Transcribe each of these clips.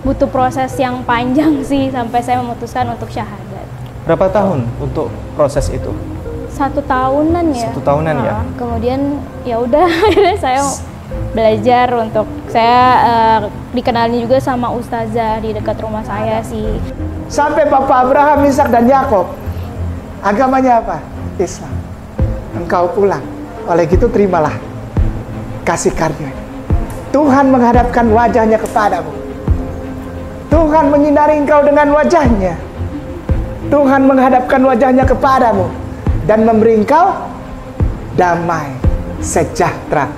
butuh proses yang panjang sih sampai saya memutuskan untuk syahadat. Berapa tahun untuk proses itu? 1 tahunan ya. 1 tahunan ya. Kemudian ya udah akhirnya saya belajar untuk saya dikenalin juga sama ustazah di dekat rumah saya sih. Sampai Bapak Abraham, Ishak dan Yakub agamanya apa? Islam. Engkau pulang. Oleh gitu terimalah kasih karunia. Tuhan menghadapkan wajahnya kepadamu. Tuhan menyinari engkau dengan wajahnya. Tuhan menghadapkan wajahnya kepadamu dan memberi engkau damai, sejahtera.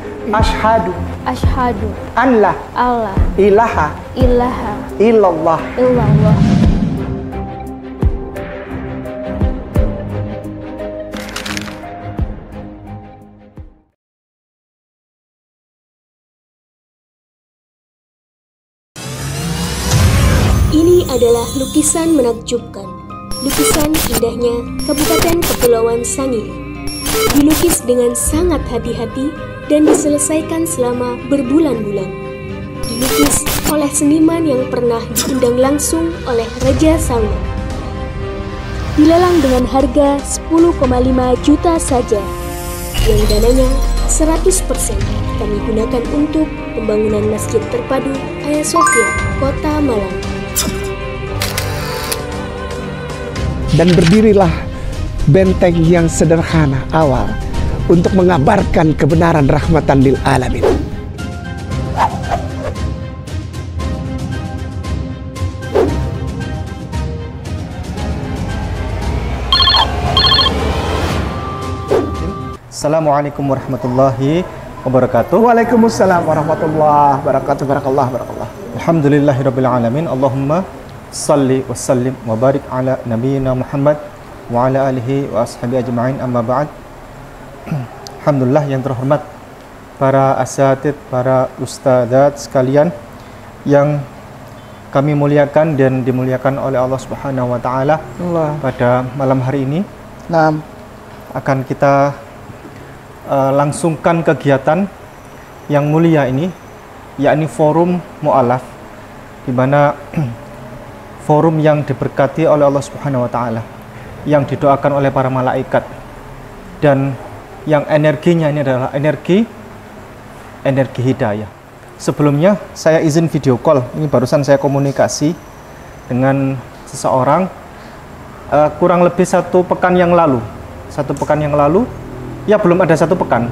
Asyhadu an la ilaha illallah. Ini adalah lukisan menakjubkan. Lukisan indahnya Kabupaten Kepulauan Sangihe. Dilukis dengan sangat hati-hati dan diselesaikan selama berbulan-bulan. Dilukis oleh seniman yang pernah diundang langsung oleh Raja Salman. Dilelang dengan harga 10,5 juta saja, yang dananya 100% kami gunakan untuk pembangunan Masjid Terpadu Hagia Sophia, Kota Malang. Dan berdirilah benteng yang sederhana awal untuk mengabarkan kebenaran rahmatan lil alamin. Assalamualaikum warahmatullahi wabarakatuh. Waalaikumsalam warahmatullahi wabarakatuh. Barakallah. Alhamdulillahirabbil alamin. Allahumma salli wa sallim wa barik ala nabiyyina Muhammad wa ala alihi wa ashabihi ajma'in, amma ba'd. Alhamdulillah yang terhormat para asatid, para ustadzat sekalian yang kami muliakan dan dimuliakan oleh Allah Subhanahu wa taala. Pada malam hari ini akan kita langsungkan kegiatan yang mulia ini, yakni forum mu'alaf, di mana forum yang diberkati oleh Allah Subhanahu wa taala, yang didoakan oleh para malaikat, dan yang energinya ini adalah energi hidayah. Sebelumnya saya izin video call, ini barusan saya komunikasi dengan seseorang kurang lebih 1 pekan yang lalu. 1 pekan yang lalu, ya belum ada 1 pekan,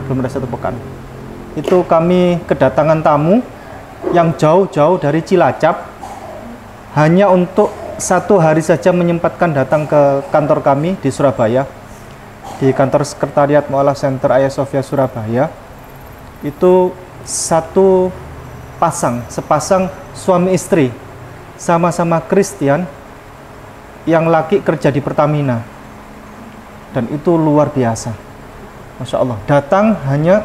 itu kami kedatangan tamu yang jauh-jauh dari Cilacap, hanya untuk 1 hari saja menyempatkan datang ke kantor kami di Surabaya, di kantor sekretariat Mu'alaf Center Hagia Sophia Surabaya. Itu sepasang suami istri, sama-sama Kristen, yang laki kerja di Pertamina, dan itu luar biasa, Masya Allah. Datang hanya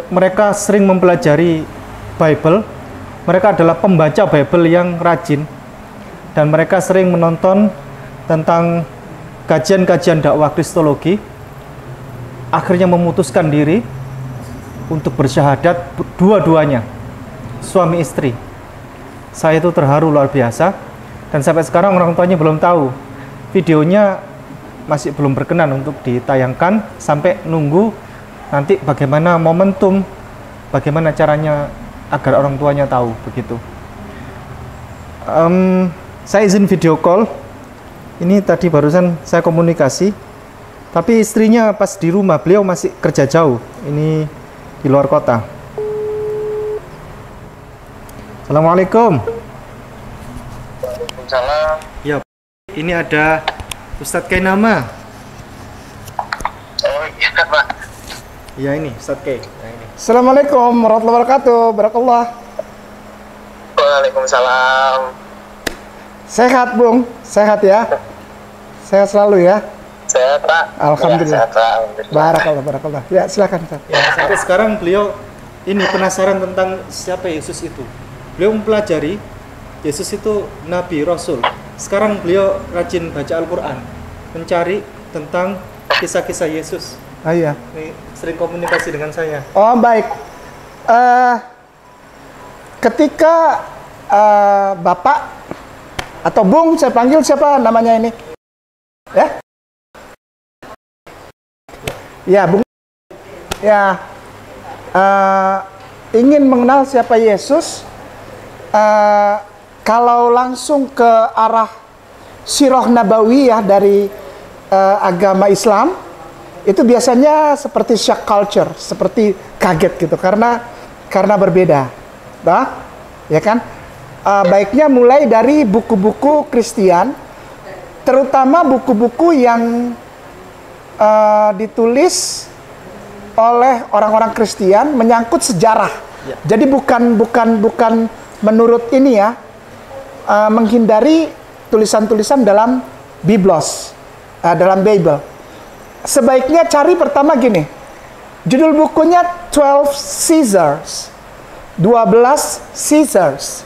mereka sering mempelajari Bible. Mereka adalah pembaca Bible yang rajin, dan mereka sering menonton tentang kajian-kajian dakwah kristologi. Akhirnya memutuskan diri untuk bersyahadat dua-duanya, suami istri. Saya itu terharu luar biasa, dan sampai sekarang orang tuanya belum tahu. Videonya masih belum berkenan untuk ditayangkan, sampai nunggu nanti bagaimana momentum, bagaimana caranya agar orang tuanya tahu, begitu. Saya izin video call. Ini tadi barusan saya komunikasi, tapi istrinya pas di rumah, beliau masih kerja jauh, ini di luar kota. Assalamualaikum. Waalaikumsalam. Ya, ini ada Ustadz Kainama. Oh iya Pak. Ya, ini Ustadz Kai. Nah, ini. Assalamualaikum warahmatullahi wabarakatuh. Barakallah. Waalaikumsalam. Sehat Bung, sehat ya. Sehat selalu ya. Sehat Pak. Alhamdulillah. Ya, sehat, Pak. Alhamdulillah. Barakallah. Ya silakan Ustaz. Ya, sampai sekarang beliau ini penasaran tentang siapa Yesus itu. Beliau mempelajari Yesus itu Nabi, Rasul. Sekarang beliau rajin baca Al-Quran, mencari tentang kisah-kisah Yesus. Ah, iya. Ini sering komunikasi dengan saya. Oh baik. Ketika Bapak atau Bung, saya panggil siapa namanya ini? Ya? Ya, Bung. Ya, ingin mengenal siapa Yesus, kalau langsung ke arah sirah nabawiyah dari agama Islam, itu biasanya seperti shock culture, seperti kaget gitu, karena berbeda, ya kan? Baiknya mulai dari buku-buku Kristen, terutama buku-buku yang ditulis oleh orang-orang Kristen menyangkut sejarah. Jadi bukan menurut ini ya, menghindari tulisan-tulisan dalam Biblos, dalam Bible. Sebaiknya cari pertama gini, judul bukunya 12 Caesars, 12 Caesars.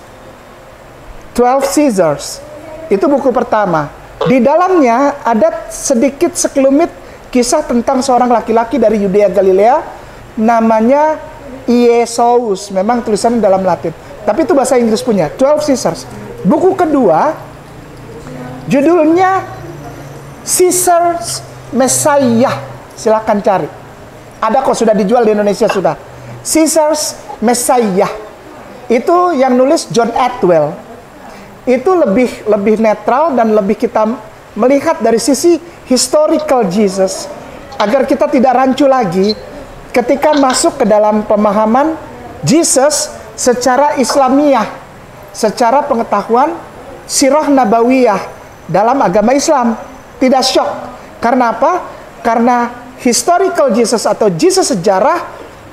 12 Caesars, itu buku pertama. Di dalamnya ada sedikit sekelumit kisah tentang seorang laki-laki dari Yudea Galilea, namanya Iesaus. Memang tulisannya dalam Latin, tapi itu bahasa Inggris punya, 12 Caesars. Buku kedua, judulnya Caesars Messiah. Silahkan cari. Ada kok, sudah dijual di Indonesia sudah. Caesars Messiah. Itu yang nulis John Atwell. Itu lebih netral dan lebih kita melihat dari sisi historical Jesus, agar kita tidak rancu lagi ketika masuk ke dalam pemahaman Jesus secara Islamiah, secara pengetahuan sirah nabawiyah dalam agama Islam. Tidak shock. Karena apa? Karena historical Jesus atau Jesus sejarah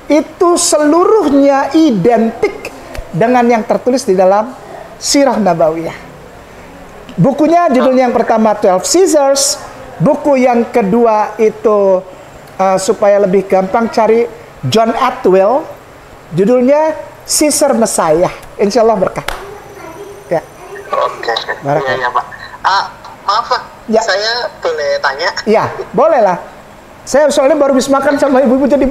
itu seluruhnya identik dengan yang tertulis di dalam sirah nabawiyah. Bukunya judulnya yang pertama 12 Caesars, buku yang kedua itu supaya lebih gampang cari John Atwell, judulnya Caesar Messiah. Insya Allah berkah. Ya. Oke. Barakallah. Iya, Pak. Maaf Pak, Ya. saya boleh tanya? Ya, boleh lah. Saya soalnya baru habis makan sama ibu-ibu, jadi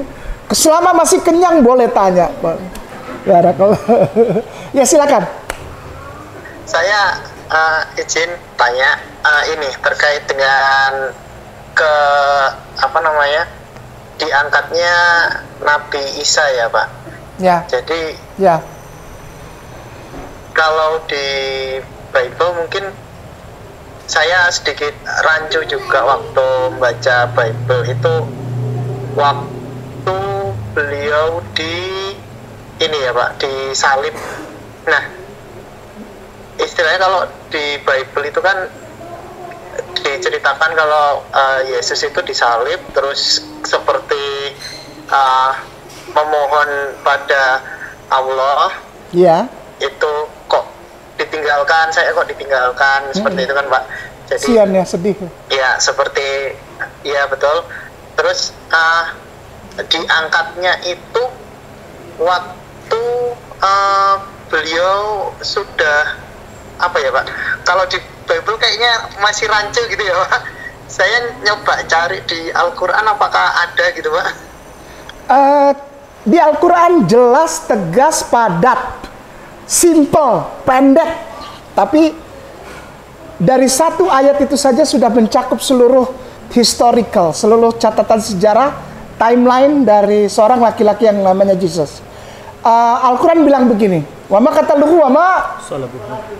selama masih kenyang boleh tanya. Barakallah. Ya, silakan. Saya izin tanya ini terkait dengan diangkatnya Nabi Isa ya Pak. Ya. Jadi Ya. kalau di Bible mungkin saya sedikit rancu juga waktu membaca Bible itu, waktu beliau disalib. Nah, istilahnya kalau di Bible itu kan diceritakan kalau Yesus itu disalib terus seperti memohon pada Allah. Ya. Itu kok ditinggalkan, seperti itu kan Pak. Jadi Sian ya, sedih. ya seperti, ya betul. Terus diangkatnya itu waktu beliau sudah apa ya Pak, kalau di Bible kayaknya masih rancu gitu ya Pak. Saya nyoba cari di Al-Quran apakah ada gitu Pak. Di Al-Quran jelas, tegas, padat, simple, pendek. Tapi dari satu ayat itu saja sudah mencakup seluruh historical, seluruh catatan sejarah, timeline dari seorang laki-laki yang namanya Jesus. Al-Quran bilang begini, wama qataluhu wama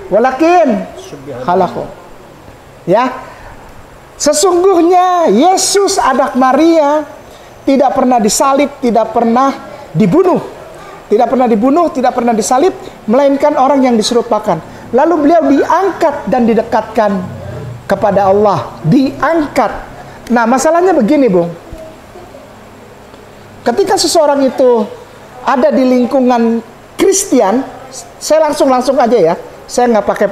walakin khalaqu. Ya, sesungguhnya Yesus anak Maria tidak pernah disalib, tidak pernah dibunuh, tidak pernah disalib, melainkan orang yang diserupakan. Lalu beliau diangkat dan didekatkan kepada Allah, diangkat. Nah, masalahnya begini, Bung. Ketika seseorang itu ada di lingkungan Kristen, saya langsung aja ya, saya nggak pakai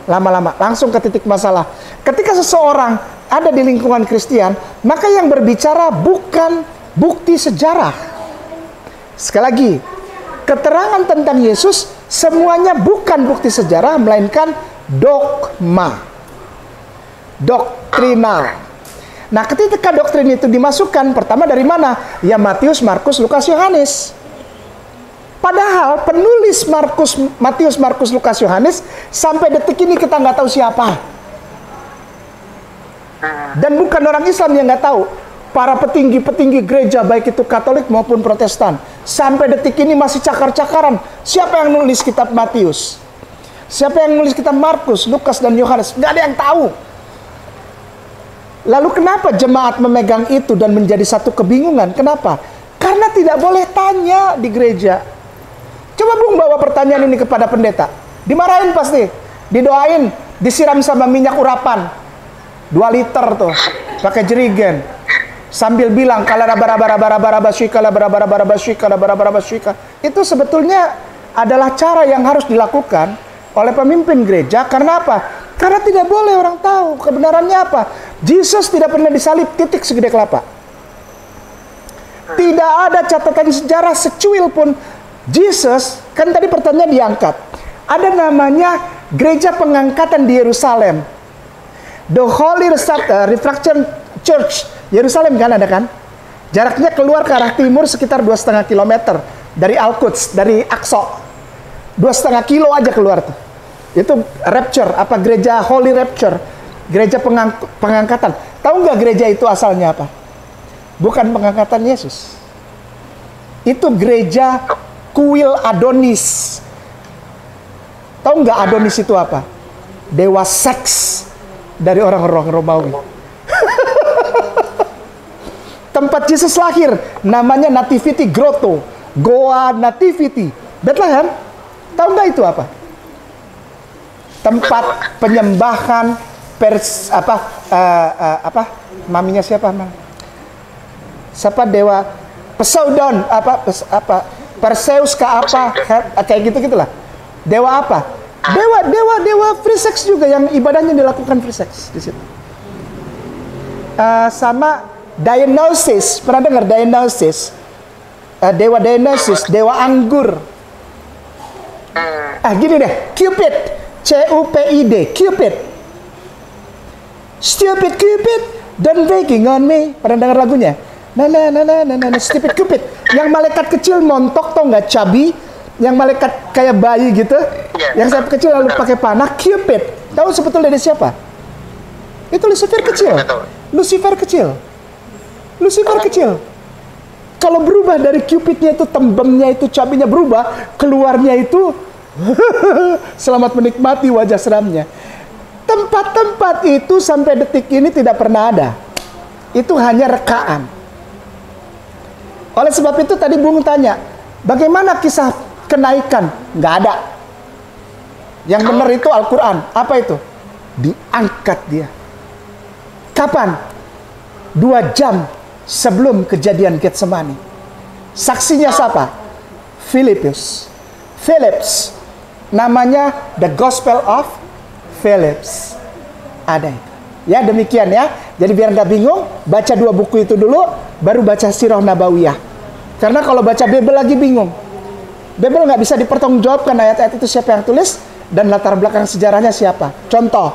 lama-lama, langsung ke titik masalah. Ketika seseorang ada di lingkungan Kristen, maka yang berbicara bukan bukti sejarah. Sekali lagi, keterangan tentang Yesus semuanya bukan bukti sejarah, melainkan dogma, doktrinal. Nah, ketika doktrin itu dimasukkan, pertama dari mana? Ya Matius, Markus, Lukas, Yohanes. Padahal penulis Matius, Markus, Lukas, Yohanes sampai detik ini kita nggak tahu siapa. Dan bukan orang Islam yang nggak tahu. Para petinggi-petinggi gereja baik itu Katolik maupun Protestan sampai detik ini masih cakar-cakaran. Siapa yang nulis kitab Matius? Siapa yang nulis kitab Markus, Lukas, dan Yohanes? Nggak ada yang tahu. Lalu kenapa jemaat memegang itu dan menjadi satu kebingungan? Kenapa? Karena tidak boleh tanya di gereja. Coba Bung bawa pertanyaan ini kepada pendeta. Dimarahin pasti. Didoain, disiram sama minyak urapan. 2 liter tuh, pakai jerigen. Sambil bilang, itu sebetulnya adalah cara yang harus dilakukan oleh pemimpin gereja. Karena apa? Karena tidak boleh orang tahu kebenarannya apa. Yesus tidak pernah disalib, titik segede kelapa. Tidak ada catatan sejarah secuil pun. Yesus, kan tadi pertanyaan diangkat. Ada namanya gereja pengangkatan di Yerusalem. The Holy Refraction Church Yerusalem kan ada kan? Jaraknya keluar ke arah timur sekitar 2,5 km dari Al-Quds, dari Aqsa. 2,5 kilo aja keluar tuh. Itu Rapture, apa gereja Holy Rapture, gereja pengangkatan. Tahu nggak gereja itu asalnya apa? Bukan pengangkatan Yesus. Itu gereja kuil Adonis. Tahu nggak Adonis itu apa? Dewa seks dari orang-orang Romawi. Tempat Yesus lahir namanya Nativity Grotto, Goa Nativity, Bethlehem. Tahu nggak itu apa? Tempat penyembahan maminya siapa? Siapa dewa Poseidon Perseus ke apa? Kayak gitu-gitulah. Dewa apa? Dewa free sex juga yang ibadahnya dilakukan free sex di situ. Sama Dionysus, pernah dengar Dionysus? Dewa Dionysus, dewa anggur. Gini deh, Cupid, C-U-P-I-D, Cupid. Stupid Cupid, don't breaking on me. Pernah dengar lagunya? Stupid Cupid. Yang malaikat kecil montok, tau nggak, cabi. Yang malaikat kayak bayi gitu. Yang sayap kecil lalu pakai panah, Cupid. Tahu sebetulnya dia siapa? Itu Lucifer kecil. Lucifer kecil. Kalau berubah dari Cupidnya itu, tembemnya itu, cabinya berubah, keluarnya itu selamat menikmati wajah seramnya. Tempat-tempat itu sampai detik ini tidak pernah ada. Itu hanya rekaan. Oleh sebab itu tadi Bung tanya, bagaimana kisah kenaikan? Nggak ada. Yang benar itu Al-Quran. Apa itu? Diangkat dia. Kapan? 2 jam sebelum kejadian Getsemani. Saksinya siapa? Philippus. Namanya The Gospel of Philips. Ada itu. Ya demikian ya. Jadi biar nggak bingung, baca 2 buku itu dulu, baru baca Sirah Nabawiyah. Karena kalau baca Bible lagi bingung. Bible nggak bisa dipertanggungjawabkan ayat-ayat itu siapa yang tulis dan latar belakang sejarahnya siapa. Contoh,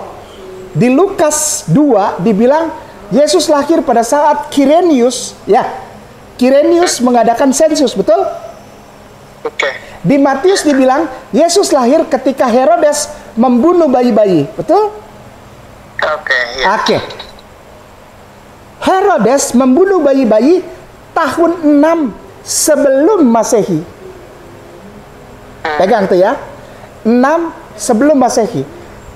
di Lukas 2 dibilang Yesus lahir pada saat Quirinius mengadakan sensus, betul? Oke. Di Matius dibilang Yesus lahir ketika Herodes membunuh bayi-bayi, betul? Oke. Herodes membunuh bayi-bayi tahun 6 sebelum Masehi. Pegang tuh ya. 6 sebelum Masehi.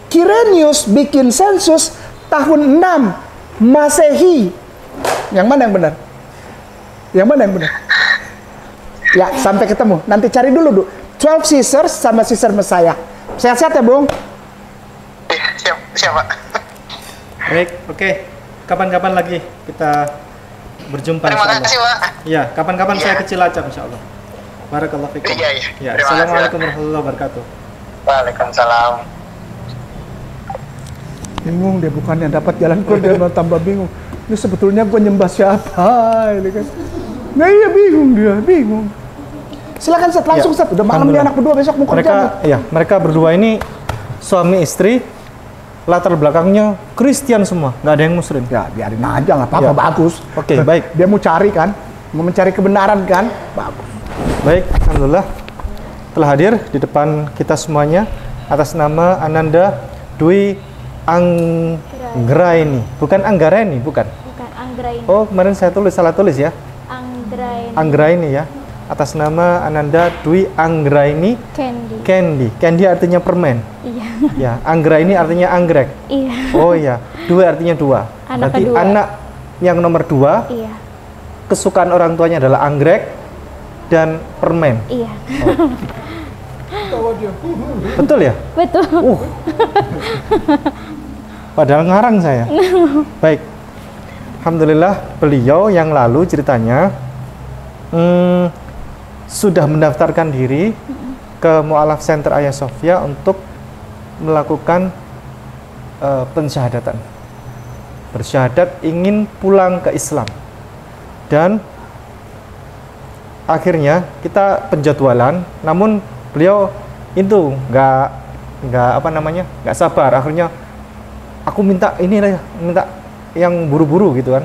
Quirinius bikin sensus tahun 6 Masehi. Yang mana yang benar? Ya, sampai ketemu. Nanti cari dulu, 12 Caesars sama Caesar Messiah. Sehat-sehat ya, Bung? Siap, Pak. Baik, oke. Kapan-kapan lagi kita berjumpa. Terima kasih, Pak. Ya, kapan-kapan saya kecil aja, insyaallah. Barakallahu fikum. Ya, assalamualaikum warahmatullahi wabarakatuh. Waalaikumsalam. Bingung dia, bukannya dapat jalan keluar dia malah tambah bingung. Ini sebetulnya gue nyembah siapa ini kan? Nah iya bingung. Silakan Ustaz, langsung Ustaz. Udah malam nih anak berdua, besok mau kerja. Mereka berdua ini suami istri, latar belakangnya Kristen semua, nggak ada yang Muslim. Ya biarin aja, nggak apa-apa, bagus. Oke, baik. Dia mau cari kan, mau mencari kebenaran kan, bagus. Baik, alhamdulillah. telah hadir di depan kita semuanya atas nama Ananda Dwi Anggraini. Bukan Anggraini, bukan. Bukan Anggraini. Oh, kemarin saya salah tulis ya. Anggraini. Anggraini ya. Atas nama Ananda Dwi Anggraini Candy. Candy artinya permen. Iya. Ya, Anggraini artinya anggrek. Iya. Oh iya, Dwi artinya 2. Anak Berarti kedua. anak yang nomor 2. Iya. Kesukaan orang tuanya adalah anggrek dan permen. Iya. Betul ya? Betul. Padahal ngarang saya. Baik. Alhamdulillah beliau yang lalu ceritanya sudah mendaftarkan diri ke Mu'alaf Center Hagia Sophia untuk melakukan pensyahadatan. Bersyahadat ingin pulang ke Islam. Dan akhirnya kita penjadwalan, namun beliau itu nggak sabar. Akhirnya aku minta yang buru-buru gitu kan.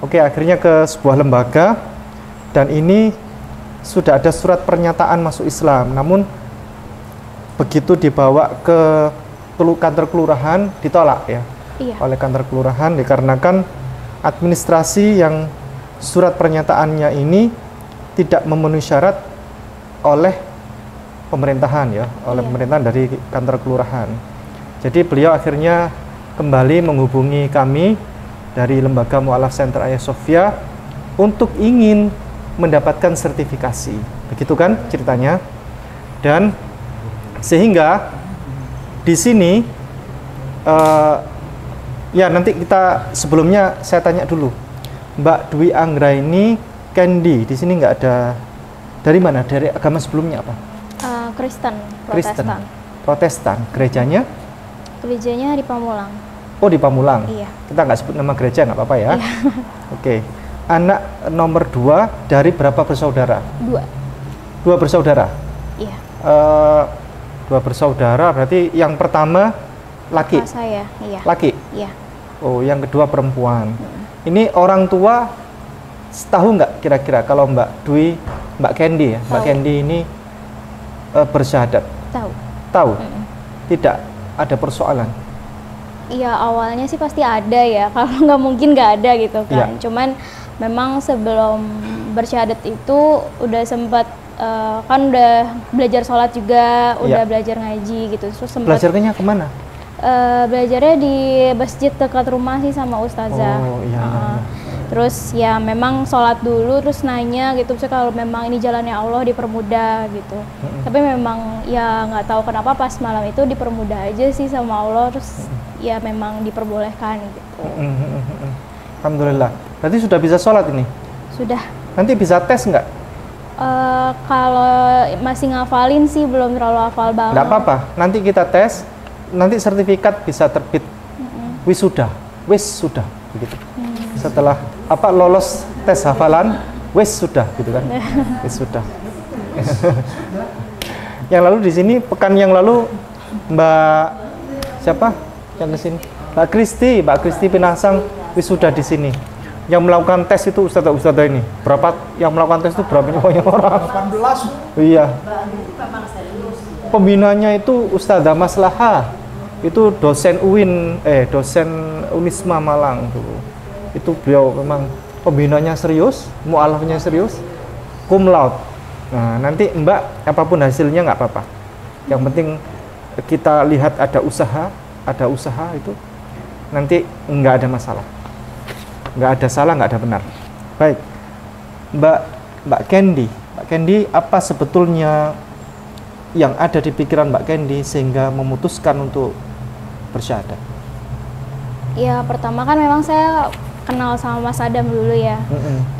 Oke, akhirnya ke sebuah lembaga dan ini sudah ada surat pernyataan masuk Islam. Namun begitu dibawa ke kantor kelurahan ditolak ya. Iya. Oleh kantor kelurahan dikarenakan administrasi yang surat pernyataannya ini tidak memenuhi syarat oleh pemerintahan ya, oleh pemerintahan dari kantor kelurahan. Jadi beliau akhirnya kembali menghubungi kami dari Lembaga Mu'alaf Center Hagia Sophia untuk ingin mendapatkan sertifikasi. Begitu kan ceritanya? Dan sehingga di sini ya nanti kita sebelumnya saya tanya dulu. Mbak Dwi Anggraini Candy di sini nggak ada, dari mana? Dari agama sebelumnya apa? Kristen, Kristen, Protestan. Protestan. Gerejanya? Gerejanya di Pamulang. Oh, di Pamulang. Iya. Kita nggak sebut nama gereja, nggak apa-apa ya. Iya. Oke. Anak nomor 2 dari berapa bersaudara? 2. 2 bersaudara. Iya. 2 bersaudara berarti yang pertama laki. Mas saya, iya. Laki. Iya. Oh, yang kedua perempuan. Ini orang tua tahu nggak kira-kira kalau Mbak Candy ya, Mbak Tahu. Candy ini bersyahadat? Tahu. Tahu? Tidak ada persoalan. Iya, awalnya sih pasti ada ya. Kalau nggak mungkin nggak ada gitu kan. Iya. Cuman memang sebelum bersyahadat itu udah sempat kan udah belajar sholat juga, udah Iya. belajar ngaji gitu. Terus sempat Belajarnya kemana? belajarnya di masjid dekat rumah sih sama ustazah. Oh, iya, iya. Terus ya memang sholat dulu, terus nanya gitu, misalnya kalau memang ini jalannya Allah dipermudah gitu. Tapi memang ya nggak tahu kenapa pas malam itu dipermudah aja sih sama Allah, terus ya memang diperbolehkan gitu. Alhamdulillah. Berarti sudah bisa sholat ini? Sudah. Nanti bisa tes nggak? Kalau masih ngafalin sih belum terlalu hafal banget. Nggak apa-apa. Nanti kita tes, nanti sertifikat bisa terbit. Wisuda, begitu. Setelah lolos tes hafalan, sudah gitu kan. Sudah. Yang lalu di sini pekan yang lalu Mbak siapa yang ke sini? Mbak Kristi Pinasang wisuda di sini. Yang melakukan tes itu ustadzah ini. Berapa yang melakukan tes itu berapa banyak orang? 18. Iya. Pembinanya itu Ustadzah Maslahah. Itu dosen dosen Unisma Malang tuh. Itu beliau memang pembinanya serius, mu'alafnya serius, cum laude. Nah, nanti Mbak apapun hasilnya nggak apa-apa. Yang penting kita lihat ada usaha itu, nanti nggak ada masalah. Nggak ada salah, nggak ada benar. Baik, Mbak Candy, apa sebetulnya yang ada di pikiran Mbak Candy sehingga memutuskan untuk bersyahadat? Ya pertama kan memang saya kenal sama Mas Adam dulu ya.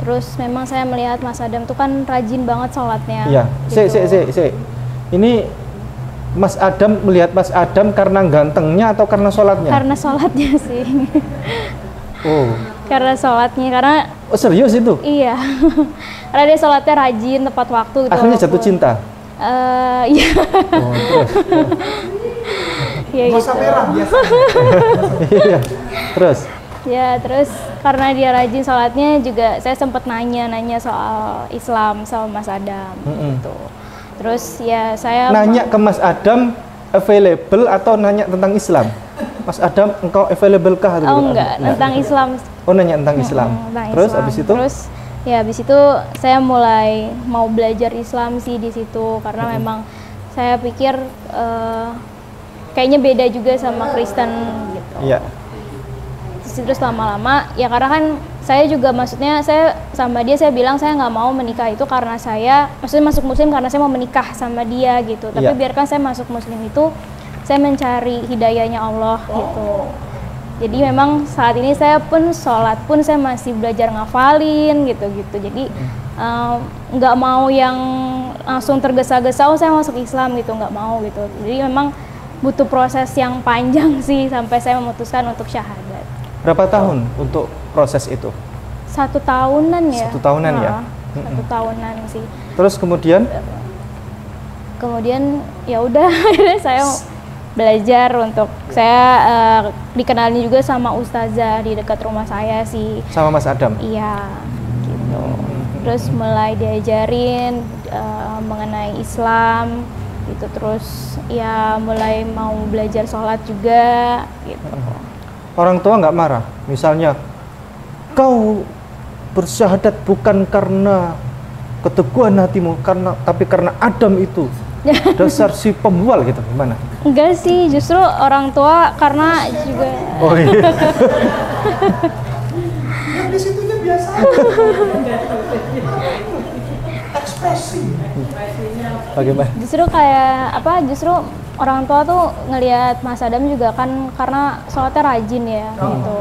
Terus memang saya melihat Mas Adam tuh kan rajin banget sholatnya. Iya. Gitu. Ini Mas Adam melihat Mas Adam karena gantengnya atau karena sholatnya? Karena sholatnya sih. Oh. Karena sholatnya, karena serius itu? iya. Karena dia sholatnya rajin, tepat waktu gitu. Akhirnya jatuh cinta? Iya. Oh, terus? Ya gitu. Merah biasa. Iya. Terus? Ya terus karena dia rajin sholatnya juga saya sempat nanya soal Islam sama Mas Adam gitu. Terus ya saya Nanya ke Mas Adam available atau nanya tentang Islam? Mas Adam, engkau available kah? oh enggak, tentang Islam. Oh, nanya tentang Islam. Tentang Terus Islam. habis itu? Terus ya habis itu saya mulai mau belajar Islam sih di situ karena memang saya pikir kayaknya beda juga sama Kristen gitu. Iya. Terus lama-lama ya karena kan saya juga maksudnya saya sama dia saya bilang saya nggak mau menikah itu karena saya maksudnya masuk muslim karena saya mau menikah sama dia gitu. Tapi Iya. biarkan saya masuk muslim itu saya mencari hidayahnya Allah gitu. Jadi memang saat ini saya pun sholat pun saya masih belajar ngafalin gitu-gitu. Jadi nggak mau yang langsung tergesa-gesa oh saya masuk Islam gitu, nggak mau gitu. Jadi memang butuh proses yang panjang sih sampai saya memutuskan untuk syahadat. Berapa tahun untuk proses itu? 1 tahunan ya. 1 tahunan ya? 1 tahunan sih. Terus kemudian? Kemudian ya udah akhirnya saya belajar untuk saya dikenalin juga sama ustazah di dekat rumah saya sih. Sama Mas Adam? Iya, gitu. Terus mulai diajarin mengenai Islam, gitu. Terus ya mulai mau belajar sholat juga, gitu. Orang tua nggak marah? Misalnya, kau bersyahadat bukan karena keteguhan hatimu, tapi karena Adam itu dasar si pembual gitu, gimana? Enggak sih, justru orang tua karena juga. Oh iya. Yang di situnya biasa. Ekspresi. Bagaimana? Justru kayak apa? Justru orang tua tuh ngelihat Mas Adam juga kan karena sholatnya rajin ya, gitu.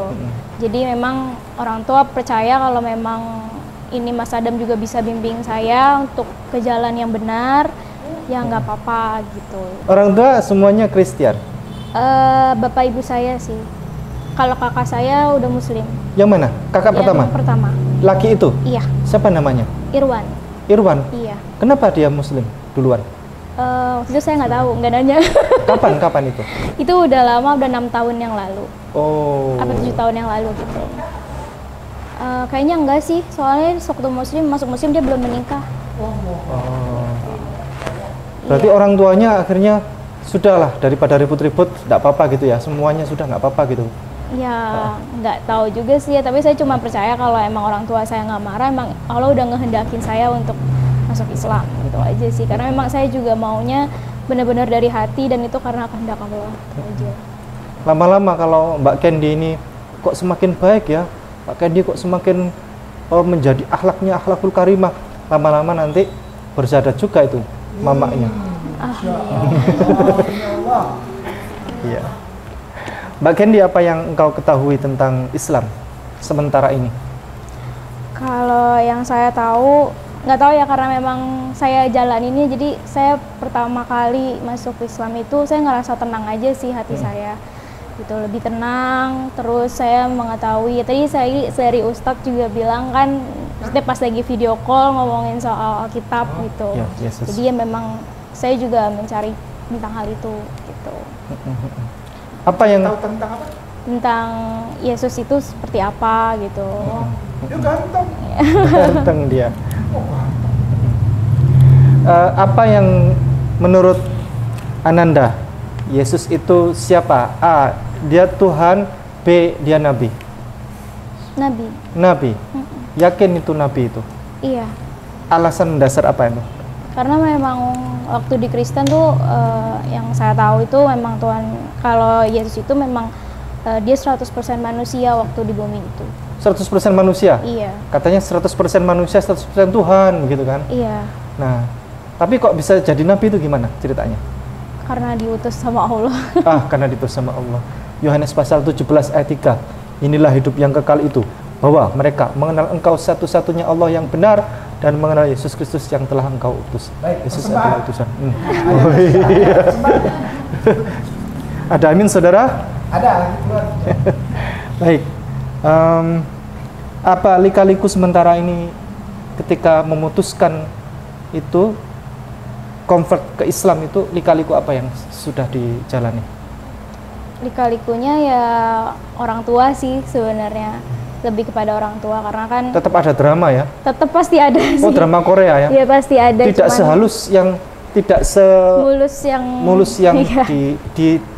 Jadi memang orang tua percaya kalau memang ini Mas Adam juga bisa bimbing saya untuk ke jalan yang benar, ya nggak apa-apa gitu. Orang tua semuanya Kristen? Bapak ibu saya sih. Kalau kakak saya udah muslim. Yang mana? Kakak pertama? Yang pertama. Laki itu? Iya. Siapa namanya? Irwan. Irwan? Iya. Kenapa dia muslim duluan? Waktu itu saya nggak tahu, nggak nanya. Kapan itu? Itu udah lama, udah 6 tahun yang lalu. Oh. Apa 7 tahun yang lalu gitu. Kayaknya enggak sih, soalnya waktu masuk muslim dia belum menikah. Oh. Berarti orang tuanya akhirnya sudahlah, daripada ribut-ribut, nggak apa-apa gitu ya, semuanya sudah nggak apa-apa gitu. Ya nggak tahu juga sih ya, tapi saya cuma percaya kalau emang orang tua saya nggak marah, emang Allah udah ngehendakin saya untuk masuk Islam gitu aja sih. Karena memang saya juga maunya benar-benar dari hati dan itu karena kehendak Allah gitu aja. Lama-lama kalau Mbak Candy ini kok semakin baik ya, Mbak Candy kok semakin menjadi akhlaknya akhlakul karimah, lama-lama nanti bersyahadat juga itu mamanya. Iya. Mbak Candy, apa yang engkau ketahui tentang Islam sementara ini? Kalau yang saya tahu, nggak tahu ya karena memang saya jalan ini, jadi saya pertama kali masuk Islam itu saya ngerasa tenang aja sih hati saya. Gitu, lebih tenang. Terus saya mengetahui, ya tadi saya dari Ustadz juga bilang kan, maksudnya pas lagi video call ngomongin soal Alkitab gitu. Ya, Yesus. Jadi ya memang saya juga mencari tentang hal itu gitu. Apa yang Tahu tentang apa? Tentang Yesus itu seperti apa gitu. Dia ganteng. ganteng dia? Apa yang menurut Ananda Yesus itu siapa? A, dia Tuhan. B, dia Nabi. Nabi. Nabi. Yakin itu Nabi itu? Iya. Alasan dasar apa itu? Karena memang waktu di Kristen tuh yang saya tahu itu memang Tuhan, kalau Yesus itu memang dia 100% manusia waktu di bumi itu. 100% manusia? Iya. Katanya 100% manusia, 100% Tuhan gitu kan? Iya. Nah, tapi kok bisa jadi Nabi itu gimana ceritanya? Karena diutus sama Allah. Karena diutus sama Allah. Yohanes pasal 17 ayat 3. Inilah hidup yang kekal itu, bahwa mereka mengenal engkau satu-satunya Allah yang benar dan mengenal Yesus Kristus yang telah engkau utus. Yesus adalah utusan. Oh, iya. Ada amin saudara? Ada. Baik. Apa lika-liku sementara ini ketika memutuskan itu convert ke Islam, itu lika-liku apa yang sudah dijalani? Lika-likunya ya orang tua sih sebenarnya, lebih kepada orang tua karena kan Tetap ada drama ya? tetap pasti ada sih. Oh, drama Korea ya? Iya pasti ada. Tidak sehalus yang tidak mulus yang iya.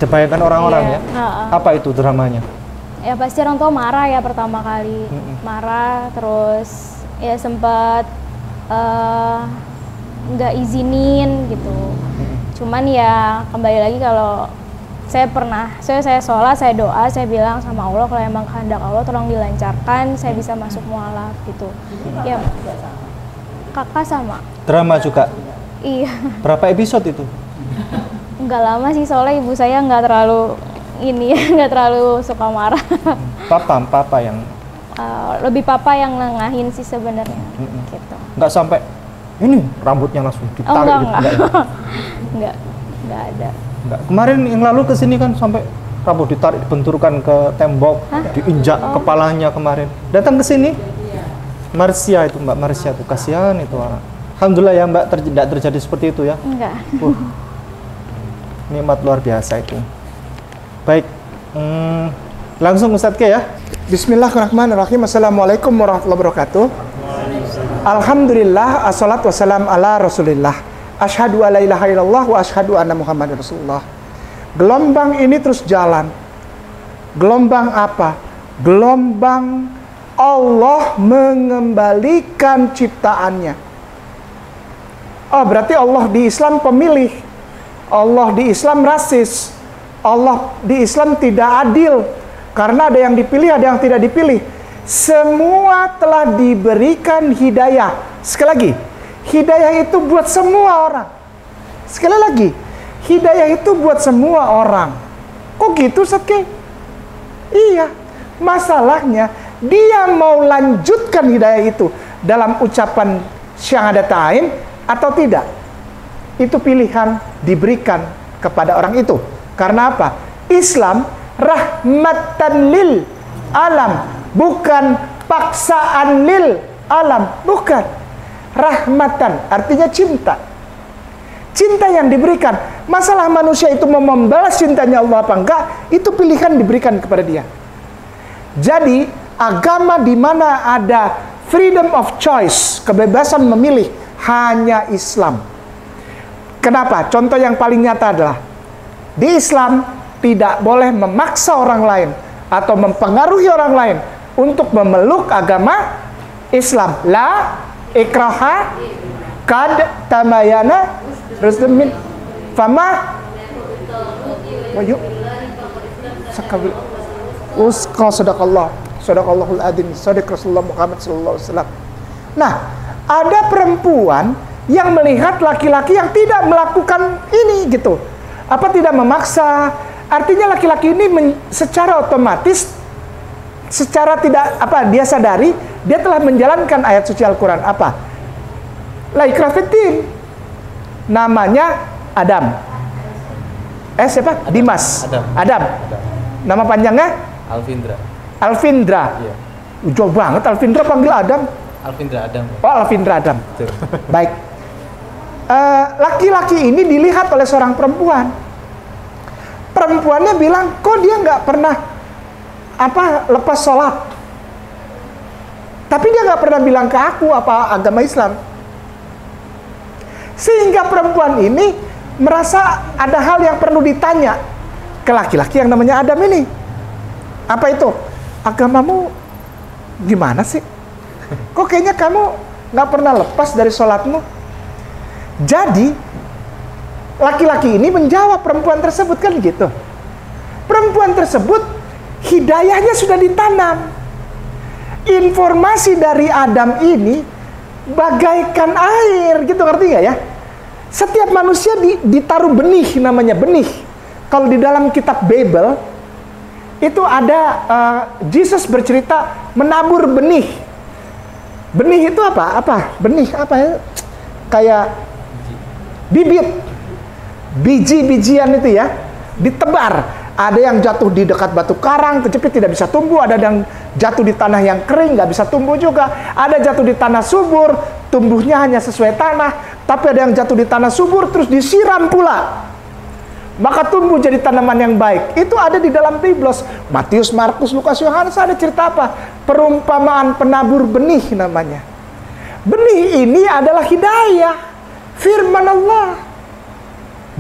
dibayangkan orang-orang iya. ya. Apa itu dramanya? Ya pasti orang tua marah ya pertama kali, marah, terus ya sempat nggak izinin gitu. Cuman ya kembali lagi kalau saya sholat, saya doa, saya bilang sama Allah kalau emang kehendak Allah tolong dilancarkan, saya bisa masuk mualaf gitu. Ya kakak sama. Drama juga. Iya. Berapa episode itu? Nggak lama sih, soalnya ibu saya nggak terlalu nggak terlalu suka marah. Papa yang lebih papa yang nengahin sih sebenarnya. Gitu. Nggak sampai ini rambutnya langsung ditarik. Nggak ada. Nggak. Kemarin yang lalu kesini kan sampai rambut ditarik, dibenturkan ke tembok, diinjak kepalanya kemarin. Datang ke sini, Marsia itu Mbak Marsia tuh, kasihan itu orang. Alhamdulillah ya Mbak, tidak terjadi seperti itu ya. Enggak. Nikmat luar biasa itu. Baik, langsung Ustadz Ke ya. Bismillahirrahmanirrahim. Assalamualaikum warahmatullahi wabarakatuh. Alhamdulillah, assalatu wassalam ala rasulillah. Asyhadu alla ilaha illallah wa asyhadu anna muhammadar rasulullah. Gelombang ini terus jalan. Gelombang apa? Gelombang Allah mengembalikan ciptaannya. Oh, berarti Allah di Islam pemilih. Allah di Islam rasis. Allah di Islam tidak adil. Karena ada yang dipilih, ada yang tidak dipilih. Semua telah diberikan hidayah. Sekali lagi, hidayah itu buat semua orang. Sekali lagi, hidayah itu buat semua orang. Kok gitu, Satke? Iya, masalahnya dia mau lanjutkan hidayah itu dalam ucapan syahadatain atau tidak. Itu pilihan diberikan kepada orang itu. Karena apa? Islam rahmatan lil alam, bukan paksaan lil alam, bukan. Rahmatan artinya cinta. Cinta yang diberikan. Masalah manusia itu mau membalas cintanya Allah apa enggak, itu pilihan diberikan kepada dia. Jadi agama di mana ada freedom of choice, kebebasan memilih, hanya Islam. Kenapa? Contoh yang paling nyata adalah di Islam tidak boleh memaksa orang lain atau mempengaruhi orang lain untuk memeluk agama Islam. La ikraha kad tamayana rusmin fama wayuk sakabil usqa sadaqallahul adzim sadaq Rasulullah Muhammad sallallahu alaihi wasallam. Nah, ada perempuan yang melihat laki-laki yang tidak melakukan ini gitu. Apa tidak memaksa? Artinya laki-laki ini secara otomatis, secara tidak dia sadari dia telah menjalankan ayat suci Al-Quran apa? La ikraha fiddin. Namanya Adam. Siapa? Dimas. Adam. Nama panjangnya? Alvindra. Iya. Jauh banget Alvindra panggil Adam. Alvindra Adam. Oh, Alvindra Adam. Betul. Baik. Laki-laki ini dilihat oleh seorang perempuan. Perempuannya bilang, kok dia nggak pernah lepas sholat. Tapi dia nggak pernah bilang ke aku apa agama Islam. Sehingga perempuan ini merasa ada hal yang perlu ditanya ke laki-laki yang namanya Adam ini. Apa itu? Agamamu gimana sih? Kok kayaknya kamu nggak pernah lepas dari sholatmu? Jadi laki-laki ini menjawab perempuan tersebut kan gitu. Perempuan tersebut hidayahnya sudah ditanam. Informasi dari Adam ini bagaikan air gitu, ngerti nggak ya? Setiap manusia ditaruh benih, namanya benih. Kalau di dalam kitab Bible itu ada Yesus bercerita menabur benih. Benih itu apa? Benih apa ya? Kayak bibit, biji-bijian itu ya, ditebar. Ada yang jatuh di dekat batu karang, tetapi tidak bisa tumbuh. Ada yang jatuh di tanah yang kering, nggak bisa tumbuh juga. Ada jatuh di tanah subur, tumbuhnya hanya sesuai tanah. Tapi ada yang jatuh di tanah subur, terus disiram pula, maka tumbuh jadi tanaman yang baik. Itu ada di dalam Biblos. Matius, Markus, Lukas, Yohanes ada cerita apa? Perumpamaan penabur benih namanya. Benih ini adalah hidayah, firman Allah.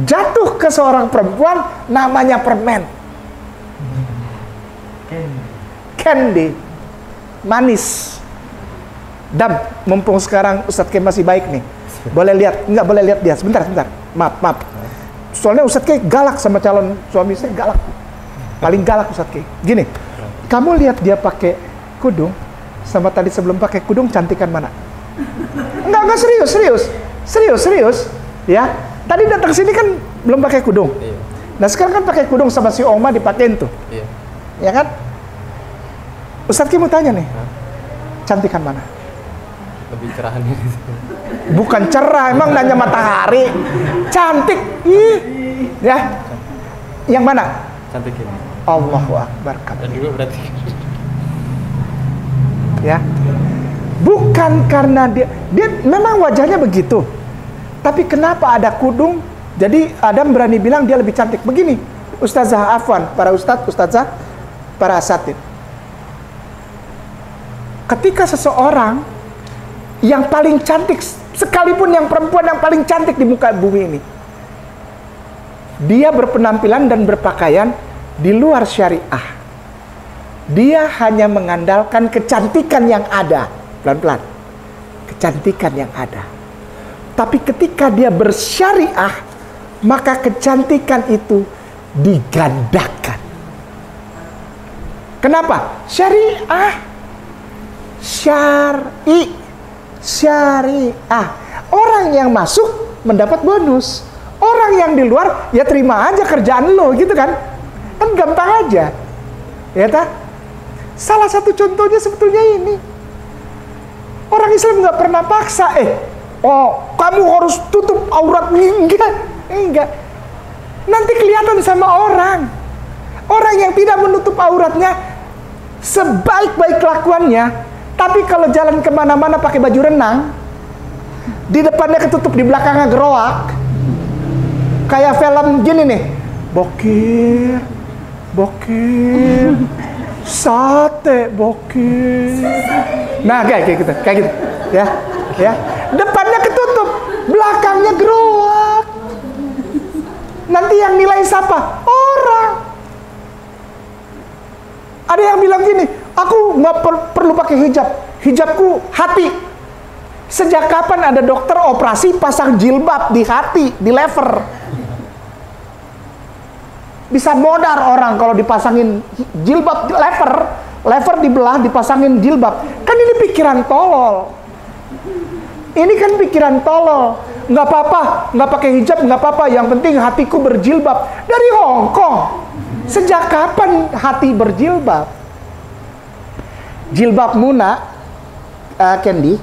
jatuh ke seorang perempuan namanya permen. Candy. Manis. Dam, mumpung sekarang Ustadz Kim masih baik nih. Boleh lihat, nggak boleh lihat dia. Sebentar. Maaf. Soalnya Ustadz Kim galak sama calon suami saya, galak. Paling galak Ustadz Kim. Gini, kamu lihat dia pakai kudung, sama tadi sebelum pakai kudung, cantikan mana? Enggak, serius. Ya, tadi datang sini kan belum pakai kudung. Iya. Nah sekarang kan pakai kudung sama si Oma dipakein tuh. Iya. Ya kan? Ustadz Kim mau tanya nih, cantikan mana? Lebih cerahan gitu. Bukan cerah, emang nanya matahari. Cantik. Ih. Ya. Yang mana? Cantik ini. Allahu Akbar. Dan dulu berarti. Ya. Bukan karena dia memang wajahnya begitu. Tapi kenapa ada kudung? Jadi Adam berani bilang dia lebih cantik. Begini, Ustazah Afwan, para ustazah, para asatid. Ketika seseorang yang paling cantik, sekalipun yang perempuan yang paling cantik di muka bumi ini, dia berpenampilan dan berpakaian di luar syariah, dia hanya mengandalkan kecantikan yang ada. Pelan-pelan, kecantikan yang ada. Tapi ketika dia bersyariah, maka kecantikan itu digandakan. Kenapa? Syariah. Syariah. Orang yang masuk mendapat bonus. Orang yang di luar ya terima aja kerjaan lo gitu kan. Kan gampang aja. Ya tak? Salah satu contohnya sebetulnya ini. Orang Islam nggak pernah paksa. Kamu harus tutup aurat. Enggak. Nanti kelihatan sama orang. Orang yang tidak menutup auratnya, sebaik-baik kelakuannya, tapi kalau jalan kemana-mana pakai baju renang, di depannya ketutup, di belakangnya geroak, kayak film gini nih, bokir, sate bokir. Nah kayak gitu, ya. Depannya ketutup, belakangnya geroak. Nanti yang nilai siapa? Orang. Ada yang bilang gini, aku nggak perlu pakai hijab, hijabku hati. Sejak kapan ada dokter operasi pasang jilbab di hati, di lever? Bisa modar orang kalau dipasangin jilbab, lever dibelah, dipasangin jilbab. Kan ini pikiran tolol. Ini kan pikiran tolol. Nggak apa-apa, nggak pakai hijab, nggak apa-apa. Yang penting hatiku berjilbab. Dari Hong Kong. Sejak kapan hati berjilbab? Jilbab Muna, Candy,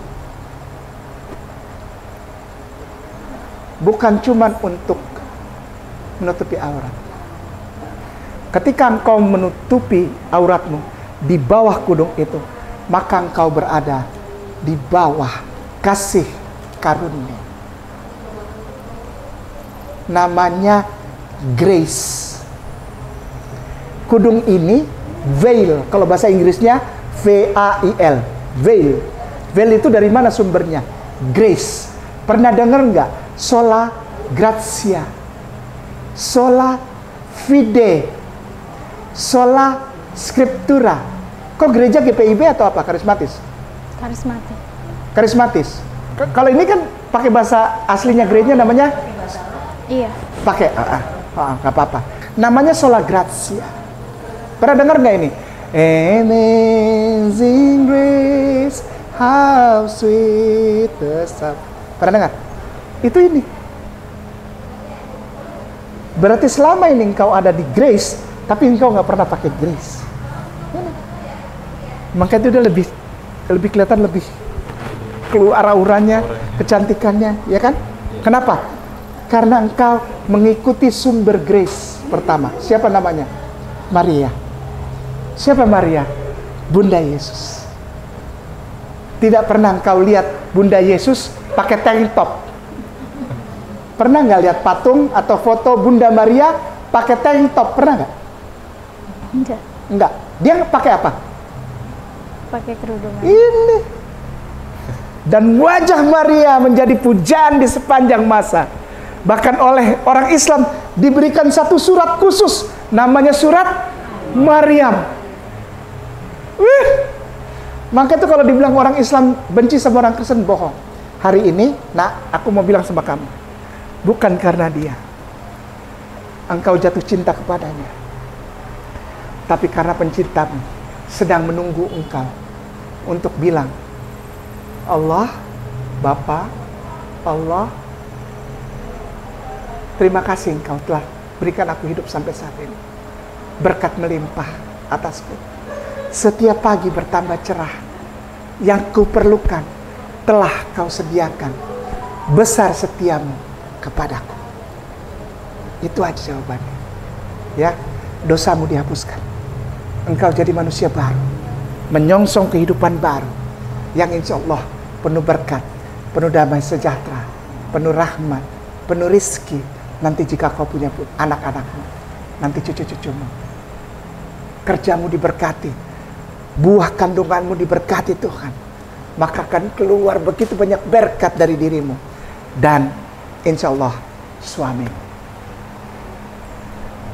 bukan cuma untuk menutupi aurat. Ketika engkau menutupi auratmu di bawah kudung itu, maka engkau berada di bawah kasih karunia. Namanya grace. Kudung ini veil, kalau bahasa Inggrisnya V-A-I-L, veil. Veil itu dari mana sumbernya? Grace. Pernah dengar nggak? Sola gratia, sola fide, sola scriptura. Kok gereja GPIB atau apa? Karismatis? Karismatis. Kalau ini kan pakai bahasa aslinya gerejanya namanya? Iya. Pakai? Nggak apa-apa. Namanya sola gratia. Pernah dengar nggak ini? Amazing grace, how sweet the sound. Pernah dengar? Itu ini. Berarti selama ini engkau ada di grace, tapi engkau nggak pernah pakai grace. Maka itu udah lebih kelihatan, lebih keluar auranya, kecantikannya, ya kan? Kenapa? Karena engkau mengikuti sumber grace pertama. Siapa namanya? Maria. Siapa Maria? Bunda Yesus. Tidak pernah engkau lihat Bunda Yesus pakai tank top. Pernah nggak lihat patung atau foto Bunda Maria pakai tank top? Pernah nggak? Enggak. Dia pakai apa? Pakai kerudungan. Ini. Dan wajah Maria menjadi pujaan di sepanjang masa. Bahkan oleh orang Islam diberikan satu surat khusus, namanya surat Maryam. Maka itu kalau dibilang orang Islam benci sama orang Kristen, bohong. Hari ini, nak, aku mau bilang sama kamu, bukan karena dia engkau jatuh cinta kepadanya, tapi karena pencintamu sedang menunggu engkau untuk bilang, Allah, Bapa, Allah, terima kasih engkau telah berikan aku hidup sampai saat ini. Berkat melimpah atasku. Setiap pagi bertambah cerah. Yang kuperlukan telah kau sediakan. Besar setiamu kepadaku. Itu aja jawabannya. Ya, dosamu dihapuskan. Engkau jadi manusia baru, menyongsong kehidupan baru yang insya Allah penuh berkat, penuh damai sejahtera, penuh rahmat, penuh rizki. Nanti jika kau punya anak-anakmu, nanti cucu-cucumu, kerjamu diberkati, buah kandunganmu diberkati Tuhan, maka akan keluar begitu banyak berkat dari dirimu dan insya Allah suamimu.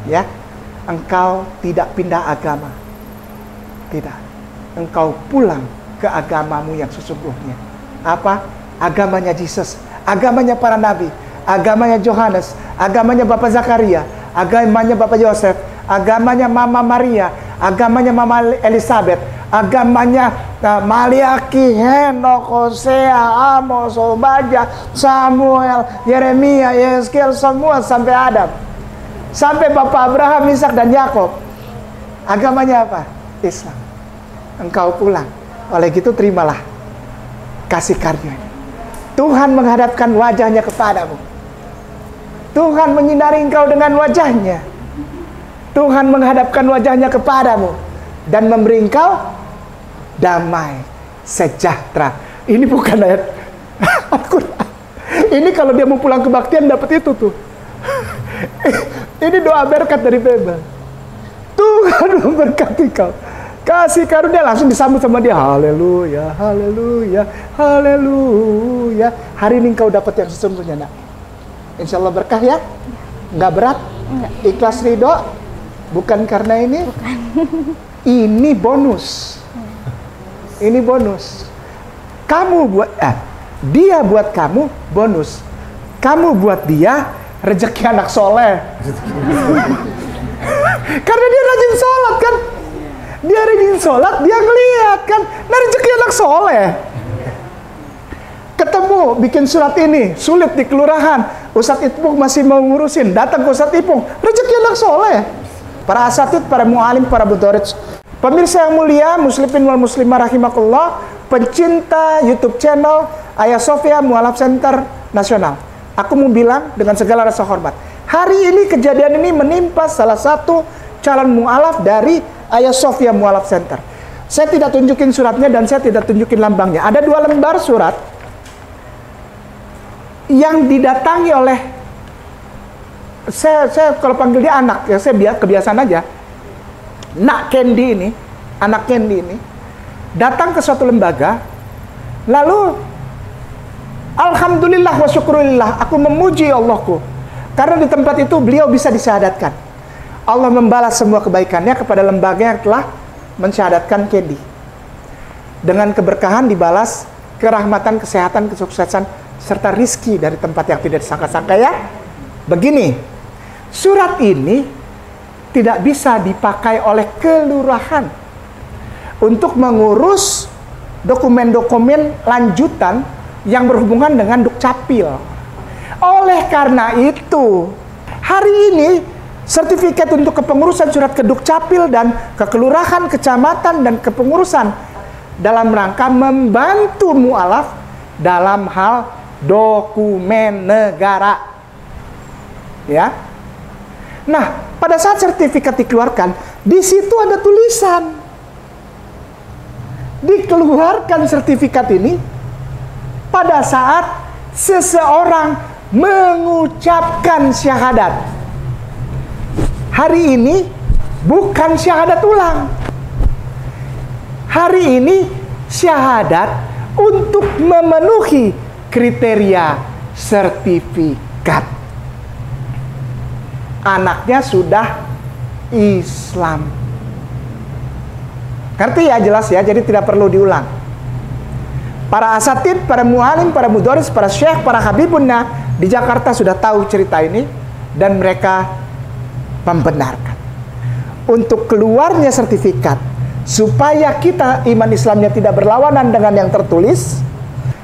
Ya, engkau tidak pindah agama, tidak, engkau pulang ke agamamu yang sesungguhnya. Apa? Agamanya Yesus, agamanya para nabi, agamanya Yohanes, agamanya Bapak Zakaria, agamanya Bapak Yosef, agamanya Mama Maria, agamanya Mama Elizabeth, agamanya Maliaki, Henok, Hosea, Amos, Obadya, Samuel, Yeremia, Yeskel, semua sampai Adam, sampai Bapak Abraham, Ishak dan Yakob. Agamanya apa? Islam. Engkau pulang, oleh gitu terimalah kasih karunia. Tuhan menghadapkan wajahnya kepadamu. Tuhan menyinari engkau dengan wajahnya. Tuhan menghadapkan wajahnya kepadamu dan memberi engkau damai sejahtera. Ini bukan ayat Al-Quran. Ini kalau dia mau pulang kebaktian dapat itu tuh. Ini doa berkat dari Bebel. Tuhan memberkati kau. Kasih karunia langsung disambut sama dia. Haleluya, haleluya, haleluya. Hari ini kau dapat yang sesungguhnya, nak. Insya Allah berkah ya. Nggak berat? Enggak. Ikhlas ridho? Bukan karena ini? Bukan. Ini bonus. Ini bonus. Kamu buat, dia buat kamu bonus. Kamu buat dia rezeki anak soleh. Karena dia rajin sholat kan. Dia rajin sholat, dia ngeliat kan. Nah, rezeki anak soleh. Ketemu, bikin surat ini, sulit di kelurahan. Ustadz Ipung masih mau ngurusin, datang ke Ustadz Ipung. Rezeki anak soleh. Para asatid, para mu'alim, para budorit. Pemirsa yang mulia, muslimin wal muslimah rahimakumullah, pencinta YouTube channel Ayah Sofia Mu'alaf Center Nasional. Aku mau bilang dengan segala rasa hormat, hari ini kejadian ini menimpa salah satu calon mu'alaf dari Ayah Sofia Mu'alaf Center. Saya tidak tunjukin suratnya dan saya tidak tunjukin lambangnya. Ada 2 lembar surat yang didatangi oleh saya kalau panggil dia anak, ya saya kebiasaan aja. Nak Candy ini, anak Candy ini datang ke suatu lembaga, lalu alhamdulillah wa syukurillah, aku memuji Allahku karena di tempat itu beliau bisa disyahadatkan. Allah membalas semua kebaikannya kepada lembaga yang telah mensyahadatkan Candy. Dengan keberkahan dibalas kerahmatan, kesehatan, kesuksesan serta rizki dari tempat yang tidak disangka-sangka ya. Begini, surat ini tidak bisa dipakai oleh kelurahan untuk mengurus dokumen-dokumen lanjutan yang berhubungan dengan Dukcapil. Oleh karena itu, hari ini sertifikat untuk kepengurusan surat ke Dukcapil dan ke kelurahan, kecamatan, dan kepengurusan dalam rangka membantu mu'alaf dalam hal dokumen negara. Ya. Nah, pada saat sertifikat dikeluarkan, di situ ada tulisan. Dikeluarkan sertifikat ini pada saat seseorang mengucapkan syahadat. Hari ini bukan syahadat ulang. Hari ini syahadat untuk memenuhi kriteria sertifikat. anaknya sudah Islam. Ngerti ya, jelas ya, jadi tidak perlu diulang. Para asatid, para mualim, para mudoris, para syekh, para habibunna di Jakarta sudah tahu cerita ini dan mereka membenarkan. Untuk keluarnya sertifikat supaya kita iman Islamnya tidak berlawanan dengan yang tertulis,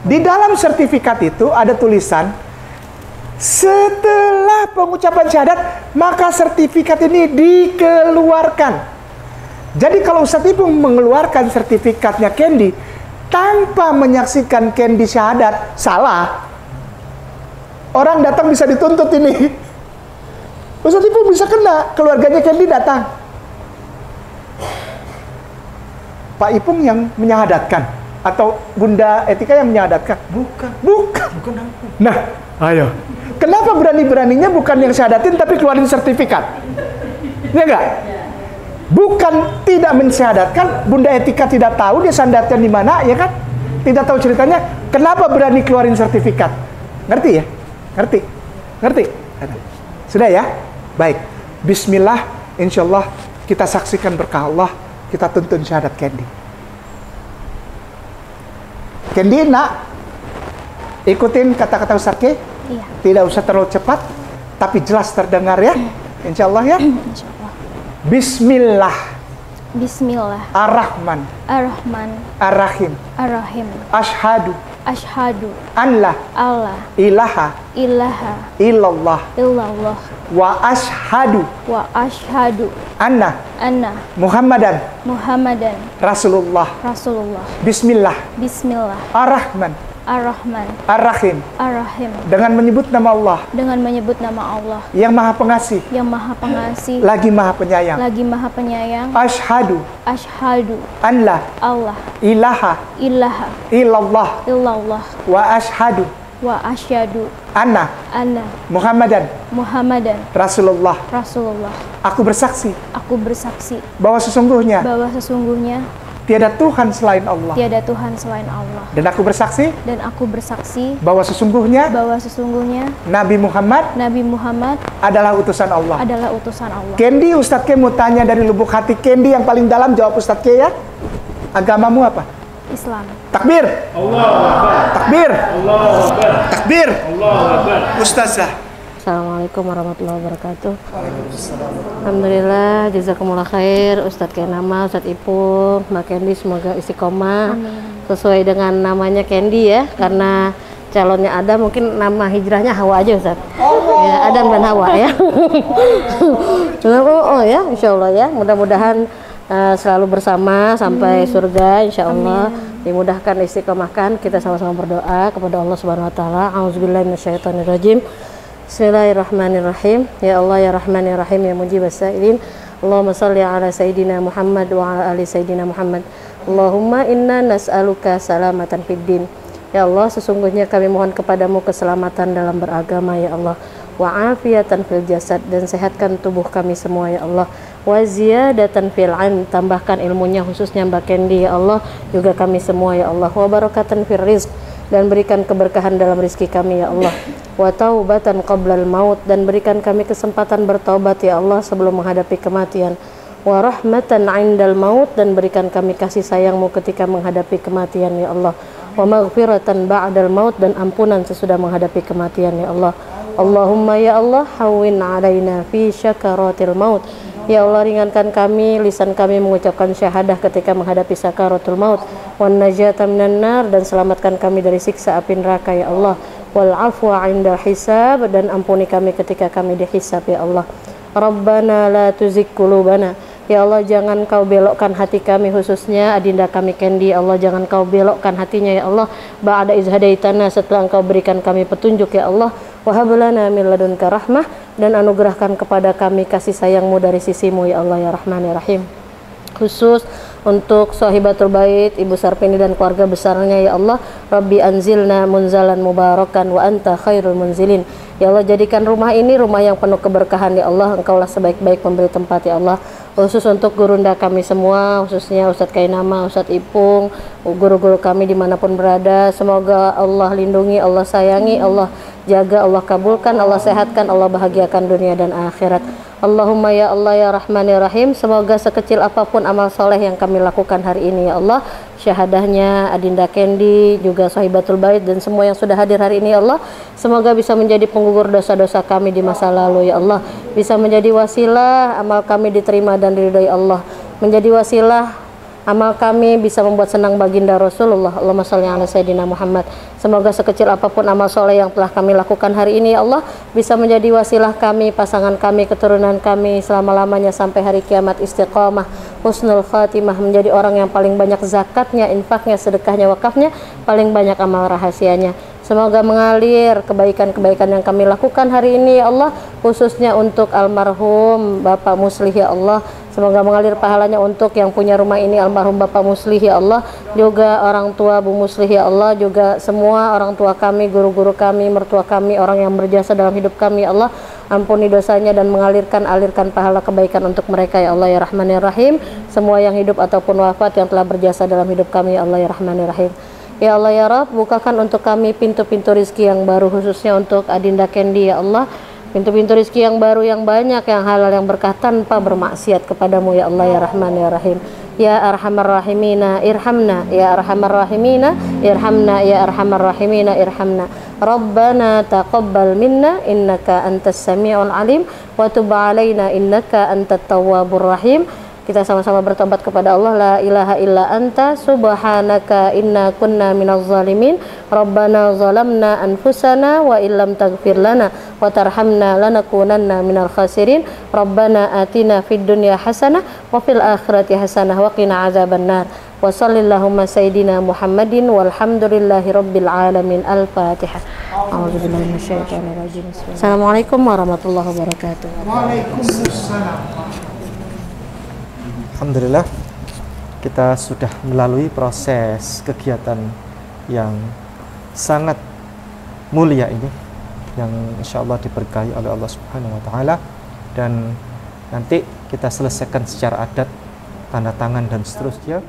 di dalam sertifikat itu ada tulisan setelah pengucapan syahadat maka sertifikat ini dikeluarkan. Jadi kalau Ustadz Ipung mengeluarkan sertifikatnya Kendi tanpa menyaksikan Kendi syahadat, salah. Orang datang bisa dituntut ini. Ustadz Ipung bisa kena, keluarganya Kendi datang. Pak Ipung yang menyahadatkan atau Bunda Etika yang menyahadatkan? Bukan aku. Nah, ayo. Kenapa berani-beraninya bukan yang syahadatin tapi keluarin sertifikat? Ya enggak? Bukan tidak mensyahadatkan, Bunda Etika tidak tahu dia sandatnya di mana, ya kan? Tidak tahu ceritanya. Kenapa berani keluarin sertifikat? Ngerti ya? Ngerti? Sudah ya? Baik. Bismillah, insyaallah kita saksikan berkah Allah. Kita tuntun syahadat Kendi. Kendi, nak, ikutin kata-kata Ustaz Ki. Iya. Tidak usah terlalu cepat, tapi jelas terdengar ya. Insya Allah ya. Insya Allah. Bismillah. Bismillah. Ar-Rahman. Ar-Rahman. Ar-Rahim. Ar-Rahim. Ashhadu. Ashhadu. An la Allah. ilaha Ilaha. illallah. Illallah. Wa ashhadu. Wa ashhadu. Anna. Muhammadan. Muhammadan. Rasulullah. Rasulullah. Bismillah. Bismillah. Ar-Rahman. Ar-Rahman. Ar-Rahim. Ar-Rahim. Dengan menyebut nama Allah. Dengan menyebut nama Allah. Yang Maha Pengasih. Yang Maha Pengasih. Lagi Maha Penyayang. Lagi Maha Penyayang. Ashhadu. Ashhadu. An la Allah. ilaha Ilaha. illallah. Illallah. Wa ashhadu. Wa asyhadu. Anna. Muhammadan. Muhammadan. Rasulullah. Rasulullah. Aku bersaksi. Aku bersaksi. Bahwa sesungguhnya. Bahwa sesungguhnya. Tiada Tuhan selain Allah. Tiada Tuhan selain Allah. Dan aku bersaksi. Dan aku bersaksi. Bahwa sesungguhnya. Bahwa sesungguhnya. Nabi Muhammad. Nabi Muhammad. Adalah utusan Allah. Adalah utusan Allah. Kendi, Ustadz Ke mau tanya dari lubuk hati Kendi yang paling dalam, jawab Ustadz Ke ya. Agamamu apa? Islam. Takbir. Allahu Akbar. Takbir. Allahu Akbar. Takbir. Allahu Akbar. Ustazah. Assalamualaikum warahmatullahi wabarakatuh. Alhamdulillah, jazakumullah khair, Ustadz Kenama, Ustadz Ipung, Mbak Kendi, semoga istiqomah. Sesuai dengan namanya Kendi ya, karena calonnya ada, mungkin nama hijrahnya Hawa aja Ustadz. Ya, Adam dan Hawa ya. Oh ya, insya Allah ya, mudah-mudahan selalu bersama sampai surga, insya Allah. Dimudahkan, istiqomahkan, kita sama-sama berdoa kepada Allah Subhanahu Wa Taala. Auzubillahi minasyaitonirrajim. Bismillahirrahmanirrahim. Ya Allah ya Rahman ya Rahim ya Mujibas Sa'ilin. Allahumma salli ala Sayyidina Muhammad wa ala ali Sayyidina Muhammad. Allahumma inna nas'aluka salamatan fid din. Ya Allah, sesungguhnya kami mohon kepadamu keselamatan dalam beragama ya Allah. Wa afiatan fil jasad, dan sehatkan tubuh kami semua ya Allah. Wa ziyadatan fil ilm, tambahkan ilmunya khususnya Mbak Kendi ya Allah, juga kami semua ya Allah. Wa barakatan fil rizq, dan berikan keberkahan dalam rezeki kami ya Allah. Wa taubatan qablal maut, dan berikan kami kesempatan bertaubat ya Allah sebelum menghadapi kematian. Wa rahmatan 'indal maut, dan berikan kami kasih sayangmu ketika menghadapi kematian ya Allah. Wa maghfiratan ba'dal maut, dan ampunan sesudah menghadapi kematian ya Allah. Allahumma ya Allah, hawwin 'alaina fi syakaratil maut. Ya Allah, ringankan kami, lisan kami mengucapkan syahadah ketika menghadapi sakaratul maut. Wan najata minan nar, dan selamatkan kami dari siksa api neraka ya Allah. Wal afwa 'inda hisab, dan ampuni kami ketika kami dihisab ya Allah. Rabbana la tuzigh qulubana. Ya Allah, jangan kau belokkan hati kami, khususnya adinda kami Kendi. Ya Allah, jangan kau belokkan hatinya ya Allah. Ba'da iz hadaitana, setelah engkau berikan kami petunjuk ya Allah. Wa hab lana min ladunka rahmah, dan anugerahkan kepada kami kasih sayangmu dari sisimu ya Allah ya Rahman ya Rahim. Khusus untuk sahibatul bait, Ibu Sarpini dan keluarga besarnya ya Allah. Rabbi anzilna munzalan mubarakan wa anta khairul munzilin. Ya Allah, jadikan rumah ini rumah yang penuh keberkahan ya Allah. Engkaulah sebaik-baik pemberi tempat ya Allah. Khusus untuk gurunda kami semua, khususnya Ustadz Kainama, Ustadz Ipung, guru-guru kami dimanapun berada, semoga Allah lindungi, Allah sayangi, Allah jaga, Allah kabulkan, Allah sehatkan, Allah bahagiakan dunia dan akhirat. Allahumma ya Allah ya Rahman ya Rahim, semoga sekecil apapun amal soleh yang kami lakukan hari ini ya Allah, syahadahnya Adinda Candy, juga Sahibatul Bait dan semua yang sudah hadir hari ini ya Allah, semoga bisa menjadi penggugur dosa-dosa kami di masa lalu ya Allah, bisa menjadi wasilah amal kami diterima dan diridhoi Allah, menjadi wasilah amal kami bisa membuat senang baginda Rasulullah. Allahumma sholli ala sayyidina Muhammad. Semoga sekecil apapun amal soleh yang telah kami lakukan hari ini ya Allah, bisa menjadi wasilah kami, pasangan kami, keturunan kami selama-lamanya sampai hari kiamat, istiqamah, husnul khatimah, menjadi orang yang paling banyak zakatnya, infaknya, sedekahnya, wakafnya, paling banyak amal rahasianya. Semoga mengalir kebaikan-kebaikan yang kami lakukan hari ini ya Allah, khususnya untuk almarhum Bapak Muslih ya Allah. Semoga mengalir pahalanya untuk yang punya rumah ini, almarhum Bapak Muslih ya Allah, juga orang tua Bu Muslih ya Allah, juga semua orang tua kami, guru-guru kami, mertua kami, orang yang berjasa dalam hidup kami ya Allah. Ampuni dosanya dan alirkan pahala kebaikan untuk mereka ya Allah ya Rahman ya Rahim. Semua yang hidup ataupun wafat yang telah berjasa dalam hidup kami ya Allah ya Rahman ya Rahim. Ya Allah ya Rabb, bukakan untuk kami pintu-pintu rizki yang baru, khususnya untuk Adinda Candy ya Allah. Pintu-pintu rizki yang baru, yang banyak, yang halal, yang berkah, tanpa bermaksiat kepadamu ya Allah ya Rahman ya Rahim. Ya Arhamar Rahimina irhamna, ya Arhamar Rahimina irhamna, ya Arhamar Rahimina irhamna. Rabbana taqabbal minna innaka antas sami'ul alim wa tub alaina innaka antat tawwabur rahim. Kita sama-sama bertobat kepada Allah. La ilaha illa anta subhanaka inna kunna minaz zalimin. Rabbana zalamna anfusana wa illam taghfir lana wa tarhamna lanakunanna minal khasirin. Rabbana atina fid dunya hasanah wa fil akhirati hasanah wa qina azabannar. Wa sallallahumma sayyidina Muhammadin walhamdulillahi rabbil alamin. Al-Fatihah. A'udzubillahi minasyaitonir rajim. Assalamualaikum warahmatullahi wabarakatuh. Waalaikumsalam. Alhamdulillah, kita sudah melalui proses kegiatan yang sangat mulia ini, yang insya Allah diberkahi oleh Allah Subhanahu wa Ta'ala, dan nanti kita selesaikan secara adat, tanda tangan dan seterusnya.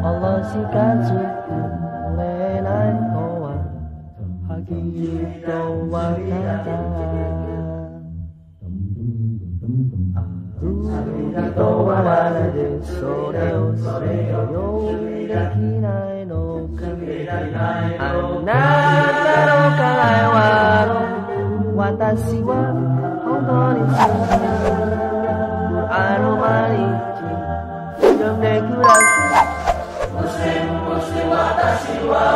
Allah sikatsuku lenai toa hagito wakata hagito wala de soreo yo dekinai no kami anata no karai waro watashi wa hontou ni Qur'an marichi jomde kurasai Muslim watashi wa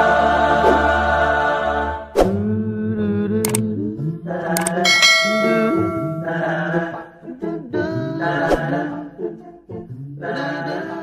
da da da